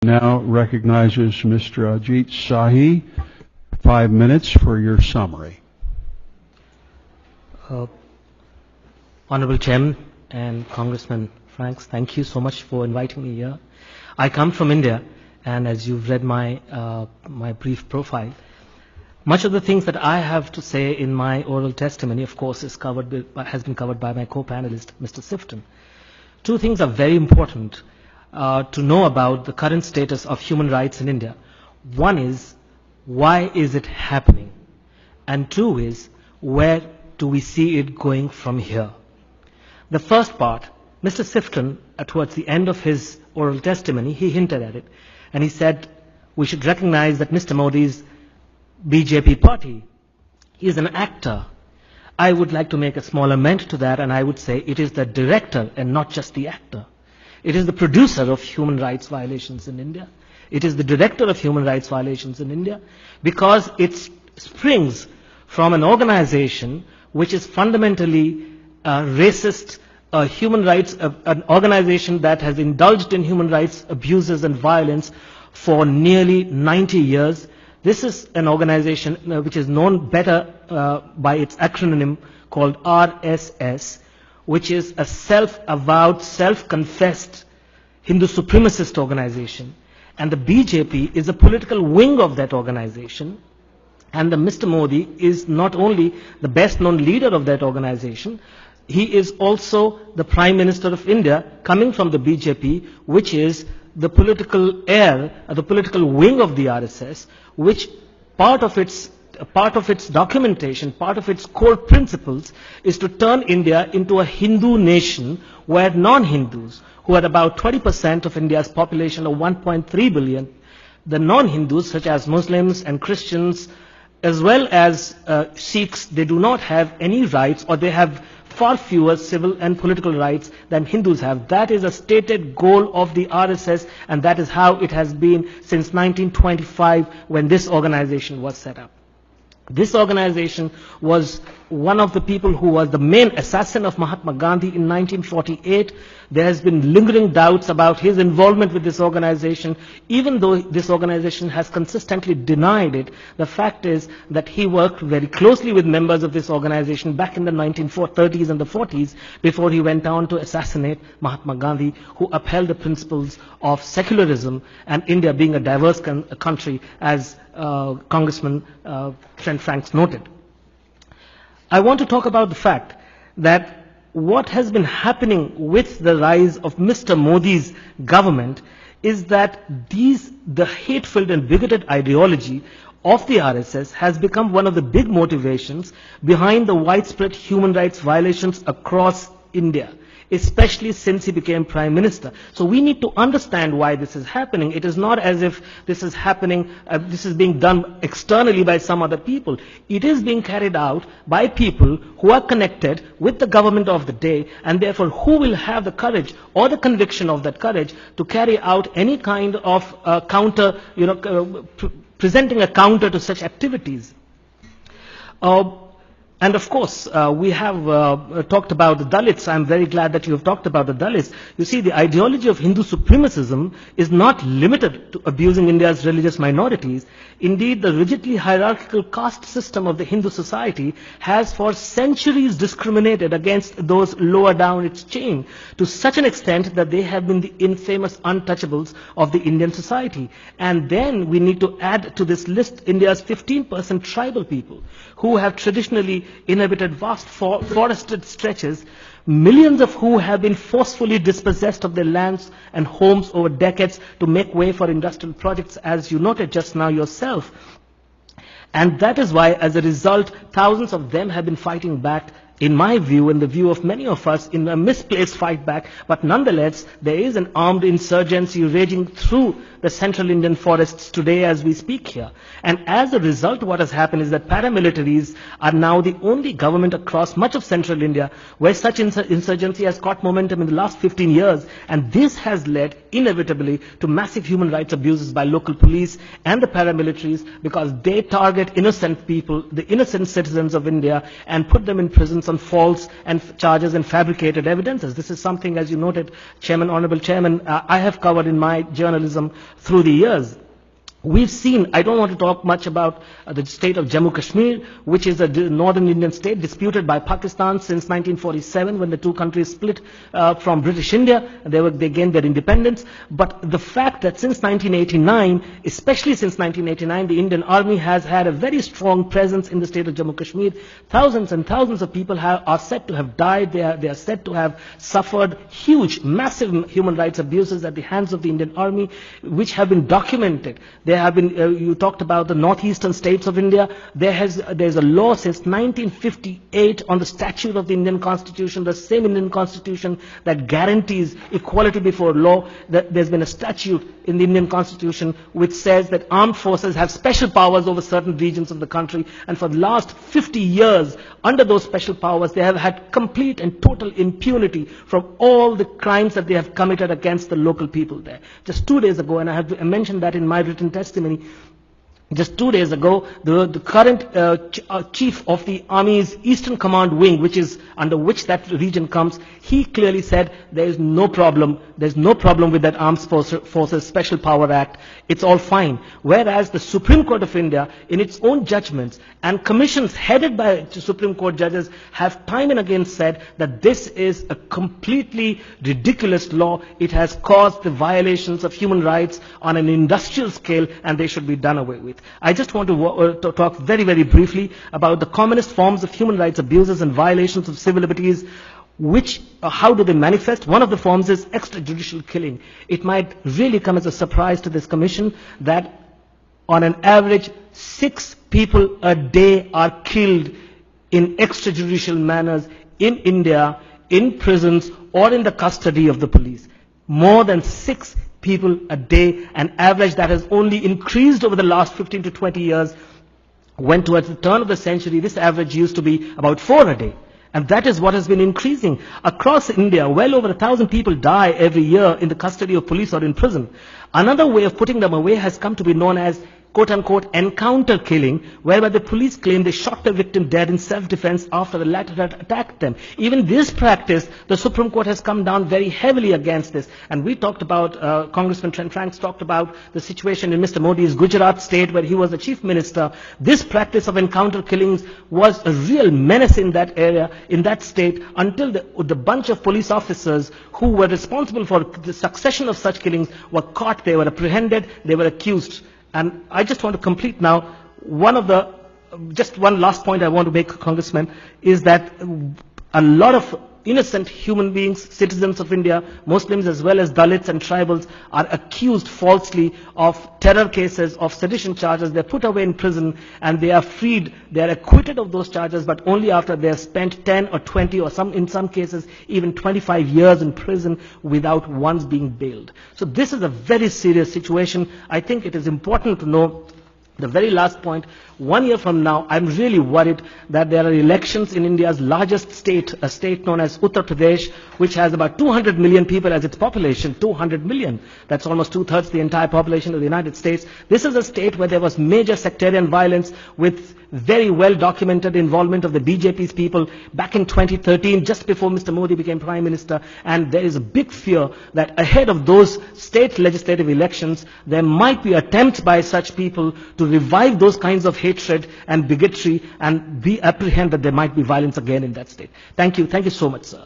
Now recognizes Mr. Ajit Sahi. 5 minutes for your summary. Honorable Chairman and Congressman Franks, thank you so much for inviting me here. I come from India, and as you've read my brief profile, much of the things that I have to say in my oral testimony, of course, has been covered by my co-panelist, Mr. Sifton. Two things are very important to know about the current status of human rights in India. One is, why is it happening? And two is, where do we see it going from here? The first part, Mr. Sifton, towards the end of his oral testimony, he hinted at it. And he said, we should recognize that Mr. Modi's BJP party is an actor. I would like to make a small amendment to that, and I would say it is the director and not just the actor. It is the producer of human rights violations in India. It is the director of human rights violations in India because it springs from an organization which is fundamentally racist, human rights, an organization that has indulged in human rights abuses and violence for nearly 90 years. This is an organization which is known better by its acronym called RSS, which is a self-avowed, self-confessed Hindu supremacist organization. And the BJP is a political wing of that organization. And Mr. Modi is not only the best known leader of that organization, he is also the Prime Minister of India, coming from the BJP, which is the political heir, the political wing of the RSS, which part of its documentation, part of its core principles is to turn India into a Hindu nation where non-Hindus, who are about 20% of India's population of 1.3 billion, the non-Hindus such as Muslims and Christians, as well as Sikhs, they do not have any rights, or they have far fewer civil and political rights than Hindus have. That is a stated goal of the RSS, and that is how it has been since 1925 when this organization was set up. This organization was one of the people who was the main assassin of Mahatma Gandhi in 1948. There has been lingering doubts about his involvement with this organization. Even though this organization has consistently denied it, the fact is that he worked very closely with members of this organization back in the 1930s and the 40s before he went on to assassinate Mahatma Gandhi, who upheld the principles of secularism and India being a diverse country, as Congressman Franks noted. I want to talk about the fact that what has been happening with the rise of Mr. Modi's government is that the hate-filled and bigoted ideology of the RSS has become one of the big motivations behind the widespread human rights violations across India, especially since he became Prime Minister. So we need to understand why this is happening. It is not as if this is happening, this is being done externally by some other people. It is being carried out by people who are connected with the government of the day, and therefore who will have the courage or the conviction of that courage to carry out any kind of counter, presenting a counter to such activities. And of course, we have talked about the Dalits. I'm very glad that you have talked about the Dalits. You see, the ideology of Hindu supremacism is not limited to abusing India's religious minorities. Indeed, the rigidly hierarchical caste system of the Hindu society has for centuries discriminated against those lower down its chain, to such an extent that they have been the infamous untouchables of the Indian society. And then we need to add to this list India's 15% tribal people, who have traditionally inhabited vast forested stretches, millions of who have been forcefully dispossessed of their lands and homes over decades to make way for industrial projects, as you noted just now yourself. And that is why, as a result, thousands of them have been fighting back, in my view, in the view of many of us, in a misplaced fight back. But nonetheless, there is an armed insurgency raging through the central Indian forests today as we speak here. And as a result, what has happened is that paramilitaries are now the only government across much of central India where such insurgency has caught momentum in the last 15 years. And this has led inevitably to massive human rights abuses by local police and the paramilitaries, because they target innocent people, the innocent citizens of India, and put them in prisons on false charges and fabricated evidences. This is something, as you noted, Chairman, Honorable Chairman, I have covered in my journalism through the years. We've seen, I don't want to talk much about the state of Jammu Kashmir, which is a northern Indian state disputed by Pakistan since 1947, when the two countries split from British India. They gained their independence. But the fact that since 1989, especially since 1989, the Indian Army has had a very strong presence in the state of Jammu Kashmir. Thousands and thousands of people are said to have died. They are said to have suffered huge, massive human rights abuses at the hands of the Indian Army, which have been documented. There have been, you talked about the northeastern states of India. There's a law since 1958 on the statute of the Indian Constitution, the same Indian Constitution that guarantees equality before law. That there's been a statute in the Indian Constitution which says that armed forces have special powers over certain regions of the country, and for the last 50 years, under those special powers, they have had complete and total impunity from all the crimes that they have committed against the local people there. Just 2 days ago, and I have mentioned that in my written testimony, just 2 days ago, the current chief of the Army's Eastern Command Wing, which is under which that region comes, he clearly said there is no problem. There's no problem with that Armed Forces Special Power Act. It's all fine. Whereas the Supreme Court of India, in its own judgments, and commissions headed by Supreme Court judges have time and again said that this is a completely ridiculous law. It has caused the violations of human rights on an industrial scale, and they should be done away with. I just want to talk very, very briefly about the commonest forms of human rights abuses and violations of civil liberties. How do they manifest? One of the forms is extrajudicial killing. It might really come as a surprise to this commission that on an average 6 people a day are killed in extrajudicial manners in India, in prisons or in the custody of the police. More than 6 people a day, an average that has only increased over the last 15 to 20 years. When towards the turn of the century, this average used to be about 4 a day. And that is what has been increasing. Across India, well over 1,000 people die every year in the custody of police or in prison. Another way of putting them away has come to be known as quote-unquote encounter killing, whereby the police claim they shot the victim dead in self-defense after the latter had attacked them. Even this practice, the Supreme Court has come down very heavily against this. And we talked about, Congressman Trent Franks talked about the situation in Mr. Modi's Gujarat state where he was the chief minister. This practice of encounter killings was a real menace in that area, in that state, until the bunch of police officers who were responsible for the succession of such killings were caught, they were apprehended, they were accused. And I just want to complete now, just one last point I want to make, Congressman, is that a lot of innocent human beings, citizens of India, Muslims as well as Dalits and tribals, are accused falsely of terror cases, of sedition charges. They're put away in prison and they are freed. They are acquitted of those charges, but only after they have spent 10 or 20 or in some cases even 25 years in prison without once being bailed. So this is a very serious situation. I think it is important to know. The very last point, 1 year from now, I'm really worried that there are elections in India's largest state, a state known as Uttar Pradesh, which has about 200 million people as its population, 200 million. That's almost 2/3 the entire population of the United States. This is a state where there was major sectarian violence with very well documented involvement of the BJP's people back in 2013, just before Mr. Modi became Prime Minister. And there is a big fear that ahead of those state legislative elections, there might be attempts by such people to revive those kinds of hatred and bigotry and apprehend that there might be violence again in that state. Thank you. Thank you so much, sir.